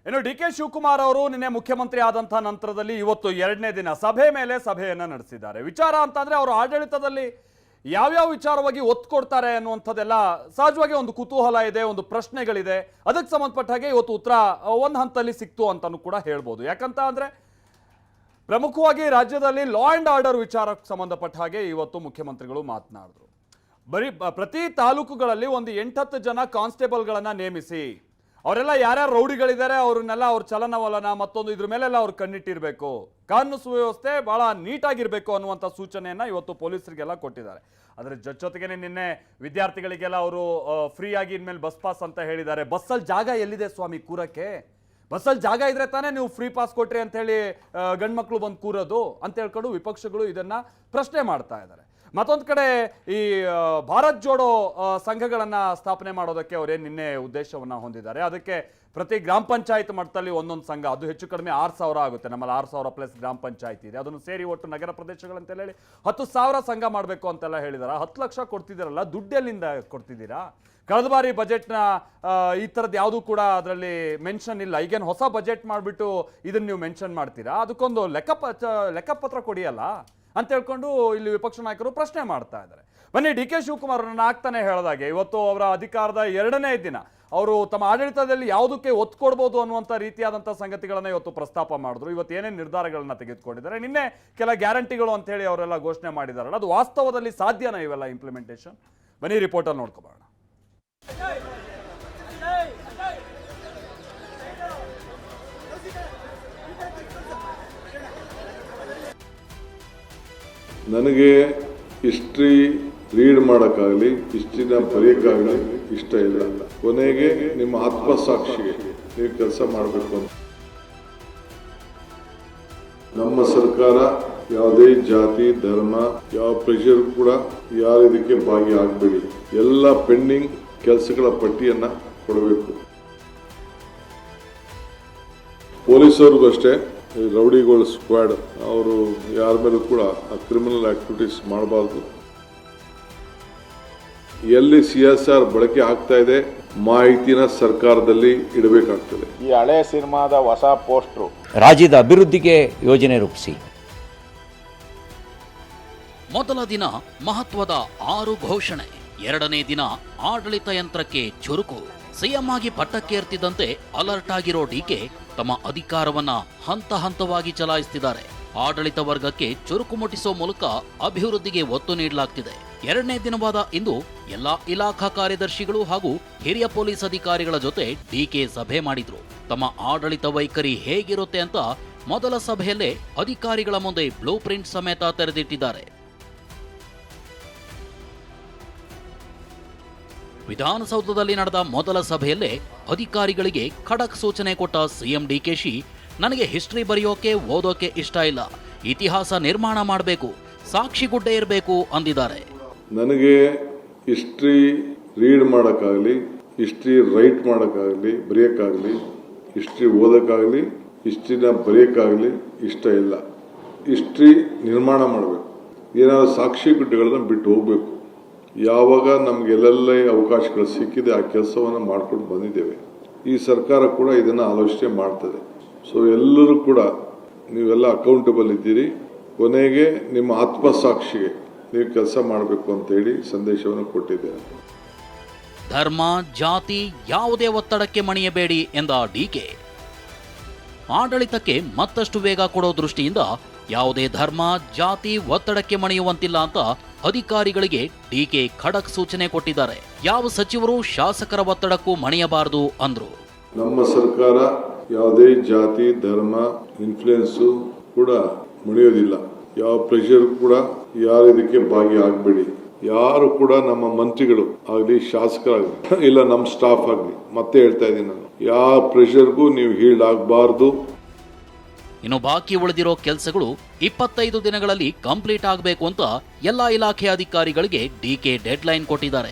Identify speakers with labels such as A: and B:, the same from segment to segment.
A: ಇನ್ನು ಡಿ.ಕೆ. ಶಿವಕುಮಾರ್ ಅವರು ನಿನ್ನೆ ಮುಖ್ಯಮಂತ್ರಿ ಆದಂತ ನಂತರದಲ್ಲಿ ಇವತ್ತು ಎರಡನೇ ದಿನ ಸಭೆ ಮೇಲೆ ಸಭೆಯನ್ನ ನಡೆಸಿದ್ದಾರೆ. ವಿಚಾರ ಅಂತಂದ್ರೆ ಅವರು ಆಡಳಿತದಲ್ಲಿ ಯಾವ್ಯಾವ ವಿಚಾರವಾಗಿ ಒತ್ತು ಕೊಡ್ತಾರೆ ಅನ್ನುವಂಥದ್ದೆಲ್ಲ ಸಹಜವಾಗಿ ಒಂದು ಕುತೂಹಲ ಇದೆ, ಒಂದು ಪ್ರಶ್ನೆಗಳಿದೆ. ಅದಕ್ಕೆ ಸಂಬಂಧಪಟ್ಟ ಹಾಗೆ ಇವತ್ತು ಉತ್ತರ ಒಂದು ಹಂತದಲ್ಲಿ ಸಿಕ್ತು ಅಂತಾನೂ ಕೂಡ ಹೇಳ್ಬೋದು. ಯಾಕಂತ ಅಂದ್ರೆ ಪ್ರಮುಖವಾಗಿ ರಾಜ್ಯದಲ್ಲಿ ಲಾ ಅಂಡ್ ಆರ್ಡರ್ ವಿಚಾರಕ್ಕೆ ಸಂಬಂಧಪಟ್ಟ ಹಾಗೆ ಇವತ್ತು ಮುಖ್ಯಮಂತ್ರಿಗಳು ಮಾತನಾಡಿದ್ರು. ಪ್ರತಿ ತಾಲೂಕುಗಳಲ್ಲಿ ಒಂದು 8-10 ಜನ ಕಾನ್ಸ್ಟೇಬಲ್ಗಳನ್ನ ನೇಮಿಸಿ ಅವರೆಲ್ಲ ಯಾರ್ಯಾರು ರೌಡಿಗಳಿದ್ದಾರೆ ಅವ್ರನ್ನೆಲ್ಲ ಅವ್ರ ಚಲನವಲನ ಮತ್ತೊಂದು ಇದ್ರ ಮೇಲೆಲ್ಲ ಅವ್ರು ಕಣ್ಣಿಟ್ಟಿರಬೇಕು, ಕಾನೂನು ಸುವ್ಯವಸ್ಥೆ ಬಹಳ ನೀಟಾಗಿರ್ಬೇಕು ಅನ್ನುವಂಥ ಸೂಚನೆಯನ್ನ ಇವತ್ತು ಪೊಲೀಸರಿಗೆಲ್ಲ ಕೊಟ್ಟಿದ್ದಾರೆ. ಅದರ ಜೊತೆಗೆ ನಿನ್ನೆ ವಿದ್ಯಾರ್ಥಿಗಳಿಗೆಲ್ಲ ಅವರು ಫ್ರೀ ಆಗಿ ಇನ್ಮೇಲೆ ಬಸ್ ಪಾಸ್ ಅಂತ ಹೇಳಿದ್ದಾರೆ. ಬಸ್ಸಲ್ಲಿ ಜಾಗ ಎಲ್ಲಿದೆ ಸ್ವಾಮಿ ಕೂರಕ್ಕೆ? ಬಸ್ಸಲ್ಲಿ ಜಾಗ ಇದ್ರೆ ತಾನೇ ನೀವು ಫ್ರೀ ಪಾಸ್ ಕೊಟ್ರಿ ಅಂತ ಹೇಳಿ ಗಂಡ್ಮಕ್ಳು ಬಂದು ಕೂರೋದು ಅಂತ ಹೇಳ್ಕೊಂಡು ವಿಪಕ್ಷಗಳು ಇದನ್ನ ಪ್ರಶ್ನೆ ಮಾಡ್ತಾ ಇದ್ದಾರೆ. ಮತ್ತೊಂದು ಕಡೆ ಈ ಭಾರತ್ ಜೋಡೋ ಸಂಘಗಳನ್ನ ಸ್ಥಾಪನೆ ಮಾಡೋದಕ್ಕೆ ಅವರೇನು ನಿನ್ನೆ ಉದ್ದೇಶವನ್ನ ಹೊಂದಿದ್ದಾರೆ. ಅದಕ್ಕೆ ಪ್ರತಿ ಗ್ರಾಮ ಪಂಚಾಯತ್ ಮಟ್ಟದಲ್ಲಿ ಒಂದೊಂದು ಸಂಘ, ಅದು ಹೆಚ್ಚು ಕಡಿಮೆ 6,000 ಆಗುತ್ತೆ. ನಮ್ಮಲ್ಲಿ 6,000 ಪ್ಲಸ್ ಗ್ರಾಮ ಪಂಚಾಯತ್ ಇದೆ. ಅದನ್ನು ಸೇರಿ ಒಟ್ಟು ನಗರ ಪ್ರದೇಶಗಳಂತ ಹೇಳಿ 10,000 ಸಂಘ ಮಾಡಬೇಕು ಅಂತೆಲ್ಲ ಹೇಳಿದಾರೆ. 10 ಲಕ್ಷ ಕೊಡ್ತಿದ್ದೀರಲ್ಲ, ದುಡ್ಡೆಲ್ಲಿಂದ ಕೊಡ್ತಿದ್ದೀರಾ? ಕಳೆದ ಬಾರಿ ಬಜೆಟ್ನ ಈ ಥರದ್ದು ಯಾವುದೂ ಕೂಡ ಅದರಲ್ಲಿ ಮೆನ್ಷನ್ ಇಲ್ಲ. ಈಗೇನು ಹೊಸ ಬಜೆಟ್ ಮಾಡಿಬಿಟ್ಟು ಇದನ್ನು ನೀವು ಮೆನ್ಷನ್ ಮಾಡ್ತೀರಾ? ಅದಕ್ಕೊಂದು ಲೆಕ್ಕಪತ್ರ ಕೊಡಿಯಲ್ಲ ಅಂತ ಹೇಳ್ಕೊಂಡು ಇಲ್ಲಿ ವಿಪಕ್ಷ ನಾಯಕರು ಪ್ರಶ್ನೆ ಮಾಡ್ತಾ ಇದ್ದಾರೆ. ಬನ್ನಿ, ಡಿ.ಕೆ. ಶಿವಕುಮಾರ್ ಆಗ್ತಾನೆ ಹೇಳಿದಾಗೆ ಇವತ್ತು ಅವರ ಅಧಿಕಾರದ 2ನೇ ದಿನ ಅವರು ತಮ್ಮ ಆಡಳಿತದಲ್ಲಿ ಯಾವುದಕ್ಕೆ ಒತ್ತು ಕೊಡ್ಬೋದು ಅನ್ನುವಂಥ ರೀತಿಯಾದಂಥ ಸಂಗತಿಗಳನ್ನ ಇವತ್ತು ಪ್ರಸ್ತಾಪ ಮಾಡಿದ್ರು. ಇವತ್ತು ಏನೇನು ನಿರ್ಧಾರಗಳನ್ನ ತೆಗೆದುಕೊಂಡಿದ್ದಾರೆ, ನಿನ್ನೆ ಕೆಲ ಗ್ಯಾರಂಟಿಗಳು ಅಂತ ಹೇಳಿ ಅವರೆಲ್ಲ ಘೋಷಣೆ ಮಾಡಿದಾರಲ್ಲ, ಅದು ವಾಸ್ತವದಲ್ಲಿ ಸಾಧ್ಯನಾ ಇವೆಲ್ಲ ಇಂಪ್ಲಿಮೆಂಟೇಷನ್? ಬನ್ನಿ ರಿಪೋರ್ಟಲ್ಲಿ ನೋಡ್ಕೊಬೋಣ.
B: ನನಗೆ ಹಿಸ್ಟ್ರಿ ರೀಡ್ ಮಾಡೋಕ್ಕಾಗಲಿ, ಹಿಸ್ಟ್ರಿನ ಬರೆಯೋಕ್ಕಾಗಲಿ ಇಷ್ಟ ಇಲ್ಲ. ಕೊನೆಗೆ ನಿಮ್ಮ ಆತ್ಮಸಾಕ್ಷಿಗೆ ನೀವು ಕೆಲಸ ಮಾಡಬೇಕು ಅಂತ. ನಮ್ಮ ಸರ್ಕಾರ ಯಾವುದೇ ಜಾತಿ ಧರ್ಮ ಯಾವ ಪ್ರೆಷರ್ ಕೂಡ ಯಾರು ಇದಕ್ಕೆ ಭಾಗಿಯಾಗಬೇಡಿ, ಎಲ್ಲ ಪೆಂಡಿಂಗ್ ಕೆಲಸಗಳ ಪಟ್ಟಿಯನ್ನ ಕೊಡಬೇಕು. ಪೊಲೀಸರಿಗೂ ಅಷ್ಟೇ, ರೌಡಿಗಳ ಸ್ಕ್ವಾಡ್ ಅವರು ಯಾರ ಮೇಲೂ ಕೂಡ ಕ್ರಿಮಿನಲ್ ಆಕ್ಟಿವಿಟೀಸ್ ಮಾಡಬಾರ್ದು. ಎಲ್ಲಿ CSR ಬಳಕೆ ಆಗ್ತಾ ಇದೆ ಮಾಹಿತಿನ ಸರ್ಕಾರದಲ್ಲಿ ಇಡಬೇಕಾಗ್ತದೆ.
C: ಈ ಹಳೆ ಸಿನಿಮಾದ ಹೊಸ ಪೋಸ್ಟ್ರು
D: ರಾಜ್ಯದ ಅಭಿವೃದ್ಧಿಗೆ ಯೋಜನೆ ರೂಪಿಸಿ.
E: ಮೊದಲ ದಿನ ಮಹತ್ವದ 6 ಘೋಷಣೆ, 2ನೇ ದಿನ ಆಡಳಿತ ಯಂತ್ರಕ್ಕೆ ಚುರುಕು. ಸಿಎಂ ಆಗಿ ಪಟ್ಟಕ್ಕೇರ್ತಿದ್ದಂತೆ ಅಲರ್ಟ್ ಆಗಿರೋ ಡಿಕೆ ತಮ್ಮ ಅಧಿಕಾರವನ್ನ ಹಂತ ಹಂತವಾಗಿ ಚಲಾಯಿಸುತ್ತಿದ್ದಾರೆ. ಆಡಳಿತ ವರ್ಗಕ್ಕೆ ಚುರುಕು ಮುಟ್ಟಿಸೋ ಮೂಲಕ ಅಭಿವೃದ್ಧಿಗೆ ಒತ್ತು ನೀಡಲಾಗ್ತಿದೆ. 2ನೇ ದಿನವಾದ ಇಂದು ಎಲ್ಲಾ ಇಲಾಖಾ ಕಾರ್ಯದರ್ಶಿಗಳು ಹಾಗೂ ಹಿರಿಯ ಪೊಲೀಸ್ ಅಧಿಕಾರಿಗಳ ಜೊತೆ ಡಿಕೆ ಸಭೆ ಮಾಡಿದ್ರು. ತಮ್ಮ ಆಡಳಿತ ವೈಖರಿ ಹೇಗಿರುತ್ತೆ ಅಂತ ಮೊದಲ ಸಭೆಯಲ್ಲೇ ಅಧಿಕಾರಿಗಳ ಮುಂದೆ ಬ್ಲೂ ಪ್ರಿಂಟ್ ಸಮೇತ ತೆರೆದಿಟ್ಟಿದ್ದಾರೆ. ವಿಧಾನಸೌಧದಲ್ಲಿ ನಡೆದ ಮೊದಲ ಸಭೆಯಲ್ಲೇ ಅಧಿಕಾರಿಗಳಿಗೆ ಖಡಕ್ ಸೂಚನೆ ಕೊಟ್ಟ ಸಿಎಂ ಡಿಕೆಶಿ, ನನಗೆ ಹಿಸ್ಟ್ರಿ ಬರೆಯೋಕೆ ಓದೋಕೆ ಇಷ್ಟ ಇಲ್ಲ, ಇತಿಹಾಸ ನಿರ್ಮಾಣ ಮಾಡಬೇಕು, ಸಾಕ್ಷಿಗುಡ್ಡೆ ಇರಬೇಕು ಅಂದಿದ್ದಾರೆ.
B: ನನಗೆ ಹಿಸ್ಟ್ರಿ ರೀಡ್ ಮಾಡೋಕ್ಕಾಗಲಿ, ಹಿಸ್ಟ್ರಿ ರೈಟ್ ಮಾಡೋಕ್ಕಾಗಲಿ, ಬರೆಯೋಕ್ಕಾಗಲಿ, ಹಿಸ್ಟ್ರಿ ಓದೋಕ್ಕಾಗಲಿ, ಹಿಸ್ಟ್ರಿನ ಬರೆಯೋಕ್ಕಾಗಲಿ ಇಷ್ಟ ಇಲ್ಲ. ಹಿಸ್ಟ್ರಿ ನಿರ್ಮಾಣ ಮಾಡಬೇಕು. ಏನಾದರೂ ಸಾಕ್ಷಿ ಗುಡ್ಡೆಗಳನ್ನ ಬಿಟ್ಟು ಹೋಗಬೇಕು. ಯಾವಾಗ ನಮ್ಗೆ ಎಲ್ಲೆಲ್ಲ ಅವಕಾಶಗಳು ಸಿಕ್ಕಿದೆ ಆ ಕೆಲಸವನ್ನು ಮಾಡ್ಕೊಂಡು ಬಂದಿದ್ದೇವೆ. ಈ ಸರ್ಕಾರ ಕೂಡ ಇದನ್ನು ಆಲೋಚನೆ ಮಾಡ್ತದೆ. ಸೊ ಎಲ್ಲರೂ ಕೂಡ ನೀವೆಲ್ಲ ಅಕೌಂಟಬಲ್ ಇದ್ದೀರಿ. ಕೊನೆಗೆ ನಿಮ್ಮ ಆತ್ಮಸಾಕ್ಷಿಗೆ ನೀವು ಕೆಲಸ ಮಾಡಬೇಕು ಅಂತ ಹೇಳಿ ಸಂದೇಶವನ್ನು ಕೊಟ್ಟಿದ್ದೇನೆ.
E: ಧರ್ಮ ಜಾತಿ ಯಾವುದೇ ಒತ್ತಡಕ್ಕೆ ಮಣಿಯಬೇಡಿ ಎಂದ ಡಿಕೆ. ಆಡಳಿತಕ್ಕೆ ಮತ್ತಷ್ಟು ವೇಗ ಕೊಡೋ ದೃಷ್ಟಿಯಿಂದ ಯಾವುದೇ ಧರ್ಮ ಜಾತಿ ಒತ್ತಡಕ್ಕೆ ಮಣಿಯುವಂತಿಲ್ಲ ಅಂತ ಅಧಿಕಾರಿಗಳಿಗೆ ಡಿಕೆ ಖಡಕ್ ಸೂಚನೆ ಕೊಟ್ಟಿದ್ದಾರೆ. ಯಾವ ಸಚಿವರು ಶಾಸಕರ ಒತ್ತಡಕ್ಕೂ ಮಣಿಯಬಾರದು ಅಂದ್ರು.
B: ನಮ್ಮ ಸರ್ಕಾರ ಯಾವುದೇ ಜಾತಿ ಧರ್ಮ ಇನ್ಫ್ಲೂಯೆನ್ಸು ಕೂಡ ಮಣಿಯೋದಿಲ್ಲ. ಯಾವ ಪ್ರೆಷರ್ ಕೂಡ ಯಾರು ಇದಕ್ಕೆ ಭಾಗಿಯಾಗಬೇಡಿ. ಯಾರು ಕೂಡ ನಮ್ಮ ಮಂತ್ರಿಗಳು ಆಗಲಿ, ಶಾಸಕರಾಗಲಿ, ಇಲ್ಲ ನಮ್ಮ ಸ್ಟಾಫ್ ಆಗಲಿ, ಮತ್ತೆ ಹೇಳ್ತಾ ಇದ್ದೀನಿ ನಾನು, ಯಾವ ಪ್ರೆಷರ್ಗೂ ನೀವು ಹೀಳಾಗಬಾರ್ದು.
E: ಇನ್ನು ಬಾಕಿ ಉಳಿದಿರೋ ಕೆಲಸಗಳು 25 ದಿನಗಳಲ್ಲಿ ಕಂಪ್ಲೀಟ್ ಆಗಬೇಕು ಅಂತ ಎಲ್ಲಾ ಇಲಾಖೆ ಅಧಿಕಾರಿಗಳಿಗೆ ಡಿಕೆ ಡೆಡ್ ಲೈನ್ ಕೊಟ್ಟಿದ್ದಾರೆ.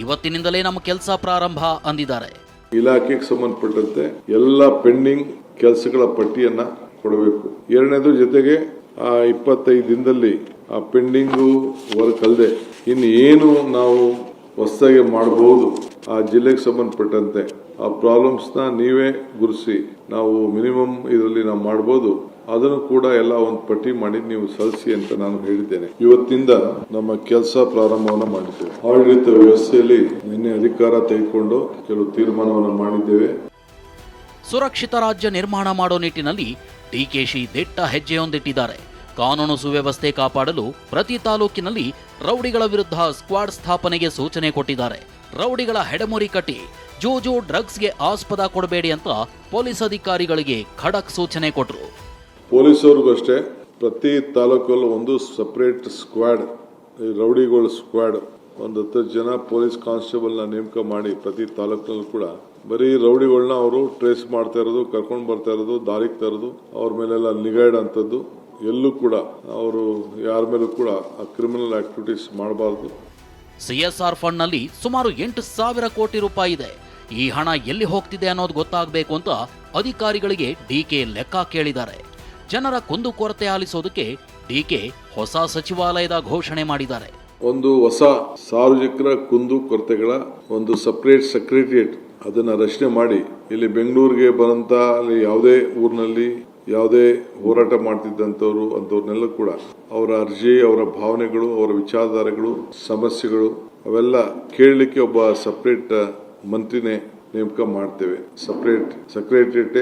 E: ಇವತ್ತಿನಿಂದಲೇ ನಮ್ಮ ಕೆಲಸ ಪ್ರಾರಂಭ ಅಂದಿದ್ದಾರೆ.
B: ಇಲಾಖೆಗೆ ಸಂಬಂಧಪಟ್ಟಂತೆ ಎಲ್ಲ ಪೆಂಡಿಂಗ್ ಕೆಲಸಗಳ ಪಟ್ಟಿಯನ್ನ ಕೊಡಬೇಕು. 2ನೇದು ಜೊತೆಗೆ 25 ದಿನದಲ್ಲಿ ಆ ಪೆಂಡಿಂಗು ವರ್ಕ್ ಅಲ್ಲದೆ ಇನ್ನು ಏನು ನಾವು ಹೊಸದಾಗಿ ಮಾಡಬಹುದು ಆ ಜಿಲ್ಲೆಗೆ ಸಂಬಂಧಪಟ್ಟಂತೆ ಆ ಪ್ರಾಬ್ಲಮ್ಸ್ನ ನೀವೇ ಗುರುಸಿ ನಾವು ಮಿನಿಮಮ್ ಇದರಲ್ಲಿ ನಾವು ಮಾಡ್ಬೋದು, ಅದನ್ನು ಕೂಡ ಎಲ್ಲ ಒಂದು ಪಟ್ಟಿ ಮಾಡಿ ನೀವು ಸಲ್ಲಿಸಿ ಅಂತ ನಾನು ಹೇಳಿದ್ದೇನೆ. ಇವತ್ತಿಂದ ನಮ್ಮ ಕೆಲಸ ಪ್ರಾರಂಭವನ್ನು ಮಾಡಿದ್ದೇವೆ. ಆಡಳಿತ ವ್ಯವಸ್ಥೆಯಲ್ಲಿ ನಿನ್ನೆ ಅಧಿಕಾರ ತೆಗೆದುಕೊಂಡು ಕೆಲವು ತೀರ್ಮಾನವನ್ನು ಮಾಡಿದ್ದೇವೆ.
E: ಸುರಕ್ಷಿತ ರಾಜ್ಯ ನಿರ್ಮಾಣ ಮಾಡೋ ನಿಟ್ಟಿನಲ್ಲಿ ಡಿಕೆಶಿ ದಿಟ್ಟ ಹೆಜ್ಜೆಯೊಂದಿಟ್ಟಿದ್ದಾರೆ. ಕಾನೂನು ಸುವ್ಯವಸ್ಥೆ ಕಾಪಾಡಲು ಪ್ರತಿ ತಾಲೂಕಿನಲ್ಲಿ ರೌಡಿಗಳ ವಿರುದ್ಧ ಸ್ಕ್ವಾಡ್ ಸ್ಥಾಪನೆಗೆ ಸೂಚನೆ ಕೊಟ್ಟಿದ್ದಾರೆ. ರೌಡಿಗಳ ಹೆಡಮುರಿ ಕಟ್ಟಿ ಜೂಜು ಡ್ರಗ್ಸ್ಗೆ ಆಸ್ಪದ ಕೊಡಬೇಡಿ ಅಂತ ಪೊಲೀಸ್ ಅಧಿಕಾರಿಗಳಿಗೆ ಖಡಕ್ ಸೂಚನೆ ಕೊಟ್ಟರು.
B: ಪೊಲೀಸವ್ರಿಗೂ ಅಷ್ಟೇ ಪ್ರತಿ ತಾಲೂಕಲ್ಲೂ ಒಂದು ಸಪರೇಟ್ ಸ್ಕ್ವಾಡ್, ರೌಡಿಗಳ ಸ್ಕ್ವಾಡ್, ಒಂದು 10 ಜನ ಪೊಲೀಸ್ ಕಾನ್ಸ್ಟೇಬಲ್ನ ನೇಮಕ ಮಾಡಿ ಪ್ರತಿ ತಾಲೂಕಿನಲ್ಲೂ ಕೂಡ ಬರೀ ರೌಡಿಗಳನ್ನ ಅವರು ಟ್ರೇಸ್ ಮಾಡ್ತಾ ಇರೋದು, ಕರ್ಕೊಂಡು ಬರ್ತಾ ಇರೋದು, ದಾರಿಗೆ ತರೋದು, ಅವ್ರ ಮೇಲೆಲ್ಲ ನಿಗಾ ಇಡೋಂಥದ್ದು, ಎಲ್ಲೂ ಕೂಡ ಅವರು ಯಾರ ಮೇಲೂ ಕೂಡ ಕ್ರಿಮಿನಲ್ ಆಕ್ಟಿವಿಟೀಸ್ ಮಾಡಬಾರ್ದು.
E: ಸಿಎಸ್ಆರ್ ಫಂಡ್ನಲ್ಲಿ ಸುಮಾರು 8,000 ಕೋಟಿ ರೂಪಾಯಿ ಇದೆ. ಈ ಹಣ ಎಲ್ಲಿ ಹೋಗ್ತಿದೆ ಅನ್ನೋದು ಗೊತ್ತಾಗಬೇಕು ಅಂತ ಅಧಿಕಾರಿಗಳಿಗೆ ಡಿಕೆ ಲೆಕ್ಕ ಕೇಳಿದ್ದಾರೆ. ಜನರ ಕುಂದುಕೊರತೆ ಆಲಿಸೋದಕ್ಕೆ ಡಿಕೆ ಹೊಸ ಸಚಿವಾಲಯದ ಘೋಷಣೆ ಮಾಡಿದ್ದಾರೆ.
B: ಒಂದು ಹೊಸ ಸಾರ್ವಜನಿಕರ ಕುಂದು ಕೊರತೆಗಳ ಒಂದು ಸಪರೇಟ್ ಸೆಕ್ರೆಟರಿಯೇಟ್ ಅದನ್ನ ರಚನೆ ಮಾಡಿ ಇಲ್ಲಿ ಬೆಂಗಳೂರಿಗೆ ಬರಂತ ಅಲ್ಲಿ ಯಾವುದೇ ಊರಿನಲ್ಲಿ ಯಾವುದೇ ಹೋರಾಟ ಮಾಡ್ತಿದ್ದಂಥವ್ರು ಅಂಥವ್ರನ್ನೆಲ್ಲ ಕೂಡ ಅವರ ಅರ್ಜಿ, ಅವರ ಭಾವನೆಗಳು, ಅವರ ವಿಚಾರಧಾರೆಗಳು, ಸಮಸ್ಯೆಗಳು ಅವೆಲ್ಲ ಕೇಳಲಿಕ್ಕೆ ಒಬ್ಬ ಸಪರೇಟ್ ಮಂತ್ರಿನೇ ನೇಮಕ ಮಾಡ್ತೇವೆ. ಸಪರೇಟ್ ಸೆಕ್ರೆಟರಿಯೇಟ್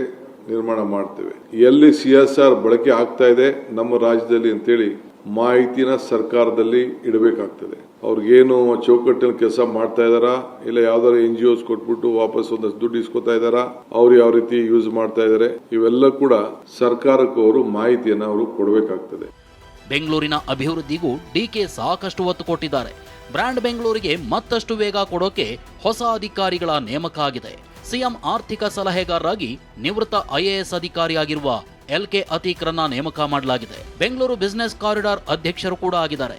B: ನಿರ್ಮಾಣ ಮಾಡ್ತೇವೆ. ಎಲ್ಲಿ CSR ಬಳಕೆ ಆಗ್ತಾ ಇದೆ ನಮ್ಮ ರಾಜ್ಯದಲ್ಲಿ ಅಂತೇಳಿ ಮಾಹಿತಿನ ಸರ್ಕಾರದಲ್ಲಿ ಇಡಬೇಕಾಗ್ತದೆ. ಅವ್ರಿಗೇನು ಚೌಕಟ್ಟಿನಲ್ಲಿ ಕೆಲಸ ಮಾಡ್ತಾ ಇದಾರಾ, ಇಲ್ಲ ಯಾವ್ದಾರು NGOs ಕೊಟ್ಬಿಟ್ಟು ವಾಪಸ್ ಒಂದಷ್ಟು ದುಡ್ಡು ಇಸ್ಕೊತಾ ಇದಾರಾ, ಅವ್ರು ಯಾವ ರೀತಿ ಯೂಸ್ ಮಾಡ್ತಾ ಇದಾರೆ, ಇವೆಲ್ಲ ಕೂಡ ಸರ್ಕಾರಕ್ಕೆ ಅವರು ಮಾಹಿತಿಯನ್ನು ಅವರು ಕೊಡಬೇಕಾಗ್ತದೆ.
E: ಬೆಂಗಳೂರಿನ ಅಭಿವೃದ್ಧಿಗೂ ಡಿಕೆ ಸಾಕಷ್ಟು ಒತ್ತು ಕೊಟ್ಟಿದ್ದಾರೆ. ಬ್ರ್ಯಾಂಡ್ ಬೆಂಗಳೂರಿಗೆ ಮತ್ತಷ್ಟು ವೇಗ ಕೊಡೋಕೆ ಹೊಸ ಅಧಿಕಾರಿಗಳ ನೇಮಕ ಆಗಿದೆ. ಸಿಎಂ ಆರ್ಥಿಕ ಸಲಹೆಗಾರರಾಗಿ ನಿವೃತ್ತ IAS ಅಧಿಕಾರಿಯಾಗಿರುವ LK ಅತೀಕ್ರನ್ನ ನೇಮಕ ಮಾಡಲಾಗಿದೆ. ಬೆಂಗಳೂರು ಬಿಸಿನೆಸ್ ಕಾರಿಡಾರ್ ಅಧ್ಯಕ್ಷರು ಕೂಡ ಆಗಿದ್ದಾರೆ.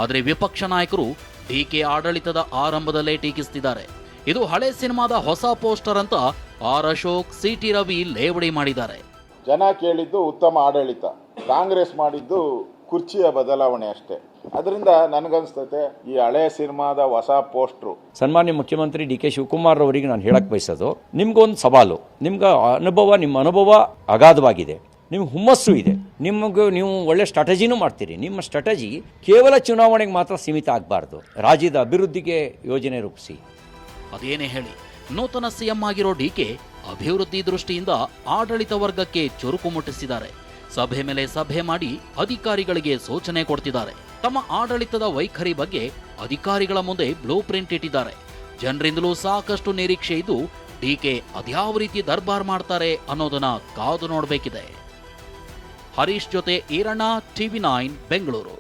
E: ಆದರೆ ವಿಪಕ್ಷ ನಾಯಕರು ಡಿಕೆ ಆಡಳಿತದ ಆರಂಭದಲ್ಲೇ ಟೀಕಿಸುತ್ತಿದ್ದಾರೆ. ಇದು ಹಳೆ ಸಿನಿಮಾದ ಹೊಸ ಪೋಸ್ಟರ್ ಅಂತ ಆರ್ ಅಶೋಕ್, CT ರವಿ ಲೇವಡಿ ಮಾಡಿದ್ದಾರೆ.
C: ಜನ ಕೇಳಿದ್ದು ಉತ್ತಮ ಆಡಳಿತ, ಕಾಂಗ್ರೆಸ್ ಮಾಡಿದ್ದು ಕುರ್ಚಿಯ ಬದಲಾವಣೆ ಅಷ್ಟೇ. ಅದರಿಂದ ನನಗನ್ಸ್ತತೆ ಈ ಹಳೆ ಸಿನಿಮಾದ ಹೊಸ ಪೋಸ್ಟ್ರು.
D: ಸನ್ಮಾನ್ಯ ಮುಖ್ಯಮಂತ್ರಿ DK ಶಿವಕುಮಾರ್ ಅವರಿಗೆ ನಾನು ಹೇಳಕ್ ಬಯಸೋದು, ನಿಮ್ಗೊಂದು ಸವಾಲು, ನಿಮ್ಮ ಅನುಭವ ಅಗಾಧವಾಗಿದೆ, ನಿಮ್ಗೆ ಹುಮ್ಮಸ್ಸು ಇದೆ, ನೀವು ಒಳ್ಳೆ ಸ್ಟ್ರಾಟಜಿನೂ ಮಾಡ್ತೀರಿ. ನಿಮ್ಮ ಸ್ಟ್ರಾಟಜಿ ಕೇವಲ ಚುನಾವಣೆಗೆ ಮಾತ್ರ ಸೀಮಿತ ಆಗಬಾರ್ದು, ರಾಜ್ಯದ ಅಭಿವೃದ್ಧಿಗೆ ಯೋಜನೆ ರೂಪಿಸಿ.
E: ಅದೇನೇ ಹೇಳಿ, ನೂತನ ಸಿಎಂ ಆಗಿರೋ ಡಿಕೆ ಅಭಿವೃದ್ಧಿ ದೃಷ್ಟಿಯಿಂದ ಆಡಳಿತ ವರ್ಗಕ್ಕೆ ಚುರುಕು ಮುಟ್ಟಿಸಿದ್ದಾರೆ. ಸಭೆ ಮೇಲೆ ಸಭೆ ಮಾಡಿ ಅಧಿಕಾರಿಗಳಿಗೆ ಸೂಚನೆ ಕೊಡ್ತಿದ್ದಾರೆ. ತಮ್ಮ ಆಡಳಿತದ ವೈಖರಿ ಬಗ್ಗೆ ಅಧಿಕಾರಿಗಳ ಮುಂದೆ ಬ್ಲೂ ಪ್ರಿಂಟ್ ಇಟ್ಟಿದ್ದಾರೆ. ಜನರಿಂದಲೂ ಸಾಕಷ್ಟು ನಿರೀಕ್ಷೆ ಇದ್ದು ಡಿಕೆ ಅದ್ಯಾವ ರೀತಿ ದರ್ಬಾರ್ ಮಾಡ್ತಾರೆ ಅನ್ನೋದನ್ನ ಕಾದು ನೋಡಬೇಕಿದೆ. ಹರೀಶ್ ಜೊತೆ ಈರಣ್ಣ, TV9 ಬೆಂಗಳೂರು.